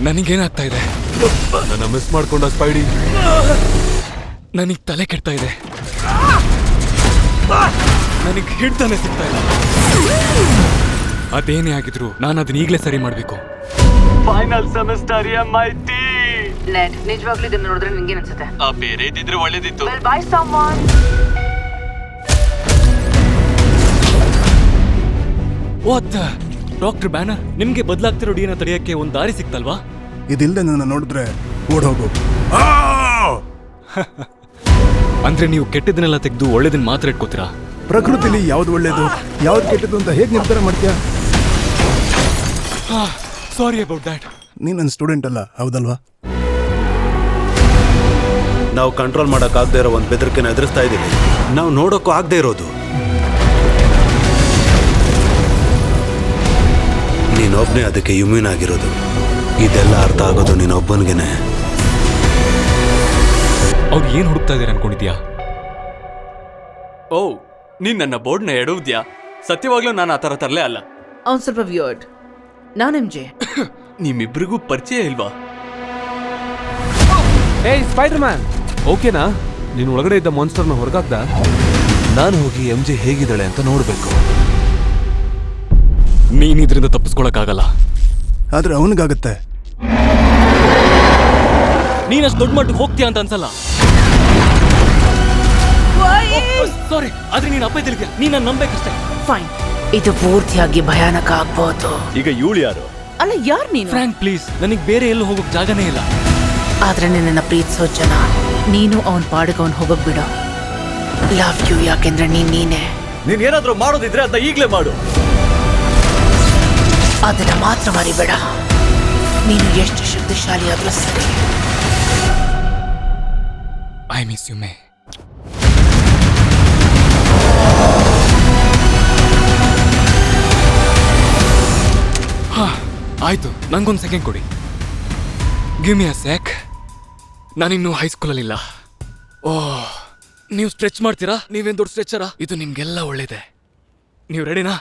ನನಗೇನಾಗ್ತಾ ಇದೆ? ನನ್ನ ಮಿಸ್ ಮಾಡ್ಕೊಂಡ ಸ್ಪೈಡಿ. ನನಗೆ ತಲೆ ಕೆಡ್ತಾ ಇದೆ. ನನಗೆ ಹಿಡ್ತಾನೆ ಸಿಗ್ತಾ ಇಲ್ಲ. ಅದೇನೇ ಆಗಿದ್ರು ನಾನು ಅದನ್ನ ಈಗಲೇ ಸರಿ ಮಾಡಬೇಕು. Final semester MIT. ನೆಟ್ ನಿಜವಾಗ್ಲೂ ಇದನ್ನ ನೋಡಿದ್ರೆ ನಿಂಗೇನ್ ಅನ್ಸುತ್ತೆ? ಬೇರೆ ಇದ್ದಿದ್ರೆ ಒಳ್ಳೇದಿತ್ತು. Well, buy someone. What doctor banner, ನಿಮ್ಗೆ ಬದಲಾಗ್ತಿರೋ ಡಿಎನ್ಎ ತಡೆಯಕ್ಕೆ ಒಂದು ದಾರಿ ಸಿಕ್ತಲ್ವಾ? ಇದಿಲ್ಲದೆ ನನ್ನ ನೋಡಿದ್ರೆ ಓಡೋಗು. ಅಂದ್ರೆ ನೀವು ಕೆಟ್ಟದನ್ನೆಲ್ಲ ತೆಗೆದು ಒಳ್ಳೇದನ್ನ ಮಾತ್ರ ಇಟ್ಕೋತೀರಾ? ಪ್ರಕೃತಿಲಿ ಯಾವ್ದು ಒಳ್ಳೇದು ಯಾವ್ದು ಕೆಟ್ಟದ್ದು ಅಂತ ಹೇಗೆ ನಿರ್ಧಾರ ಮಾಡ್ತೀಯಾ? ಸಾರಿ ಅಬೌಟ್ ದ್ಯಾಟ್. ನೀನ್ ನನ್ನ ಸ್ಟೂಡೆಂಟ್ ಅಲ್ಲ, ಹೌದಲ್ವಾ? ನಾವು ಕಂಟ್ರೋಲ್ ಮಾಡೋಕ್ಕಾಗದೇ ಇರೋ ಒಂದು ಬೆದರಿಕೆನ ಎದುರಿಸ್ತಾ ಇದ್ದೀವಿ. ನಾವು ನೋಡೋಕ್ಕೂ ಆಗದೆ ಇರೋದು. ನೀನೊಬ್ಬನೇ ಅದಕ್ಕೆ ಇಮ್ಯೂನ್ ಆಗಿರೋದು. ಇದೆಲ್ಲ ಅರ್ಥ ಆಗೋದು ನೀನೊಬ್ಬನಿಗೇನೆ. ಅವ್ರು ಏನು ಹುಡುಕ್ತಾ ಇದ್ದಾರೆ ಅನ್ಕೊಂಡಿದ್ಯಾ? ಓ, ನೀನ್ ನನ್ನ ಬೋರ್ಡ್ನ ಎಡುವುದ್ಯಾ? ಸತ್ಯವಾಗ್ಲೂ ನಾನು ಆ ಥರ ತರಲೇ ಅಲ್ಲ. ಅವ್ನು ಸ್ವಲ್ಪ ವಿಯರ್ಡ್. ನಾನು MJ. ನಿಮ್ಮಿಬ್ರಿಗೂ ಪರಿಚಯ ಇಲ್ವಾ? ಏಯ್ ಸ್ಪೈಡರ್ ಮ್ಯಾನ್, ಓಕೆನಾ? ನೀನು ಒಳಗಡೆ ಇದ್ದ ಮಾನ್ಸ್ಟರ್ನ ಹೊರಗಾಕ್ದ? ನಾನು ಹೋಗಿ MJ ಹೇಗಿದ್ದಾಳೆ ಅಂತ ನೋಡ್ಬೇಕು. ನೀನ್ ಇದರಿಂದ ತಪ್ಪಿಸ್ಕೊಳಕ್ಕಾಗಲ್ಲ. ಆದ್ರೆ ಅವನಿಗಾಗತ್ತೆ. ನೀನಷ್ಟು ದೊಡ್ಡ ಮಟ್ಟಿಗೆ ಹೋಗ್ತೀಯ ಅಂತ ಅನ್ಸಲ್ಲ. ಸಾರಿ, ಆದ್ರೆ ನೀನ್ ಅಪ್ಪ ತಿಳಿದ್ಯಾ, ನೀನ್ ನನ್ನ ನಂಬೇಕಷ್ಟೇ. ಫೈನ್, ಇದು ಪೂರ್ತಿಯಾಗಿ ಭಯಾನಕ ಆಗ್ಬೋದು. ಈಗ ಇವಳು ಯಾರು? ಅಲ್ಲ, ಯಾರು ನೀನು? ಫ್ರಾಂಕ್ ಪ್ಲೀಸ್, ನನಗೆ ಬೇರೆ ಎಲ್ಲೂ ಹೋಗೋಕ್ ಜಾಗನೇ ಇಲ್ಲ. ಆದ್ರೆ ನಿನ್ನ ಪ್ರೀತಿಸೋ ಜನ, ನೀನು ಅವನ್ ಪಾಡಿಗೆ ಅವನ್ ಹೋಗಕ್ ಬಿಡು. ಲವ್ ಯು, ಯಾಕೆಂದ್ರೆ ನೀನೇ. ನೀನ್ ಏನಾದ್ರೂ ಮಾಡೋದಿದ್ರೆ ಅಂತ ಈಗ್ಲೇ ಮಾಡು. ಅದನ್ನ ಮಾತ್ರ ಮರಿಬೇಡ. ನೀನು ಎಷ್ಟು ಶಕ್ತಿಶಾಲಿ ಆದ್ರೂ ಸರಿ. ಐ ಮಿಸ್ ಯು ಮೇ. ಆಯ್ತು, ನಂಗೊಂದು ಸೆಕೆಂಡ್ ಕೊಡಿ. ಗಿವ್ ಮಿ ಅ ಸೆಕ್. ನಾನಿನ್ನೂ ಹೈಸ್ಕೂಲಲ್ಲಿಲ್ಲ. ಓಹ್, ನೀವು ಸ್ಟ್ರೆಚ್ ಮಾಡ್ತೀರಾ? ನೀವೇನು ದೊಡ್ಡ ಸ್ಟ್ರೆಚರಾ? ಇದು ನಿಮ್ಗೆಲ್ಲ ಒಳ್ಳೇದೆ. ನೀವು ರೆಡಿನಾ?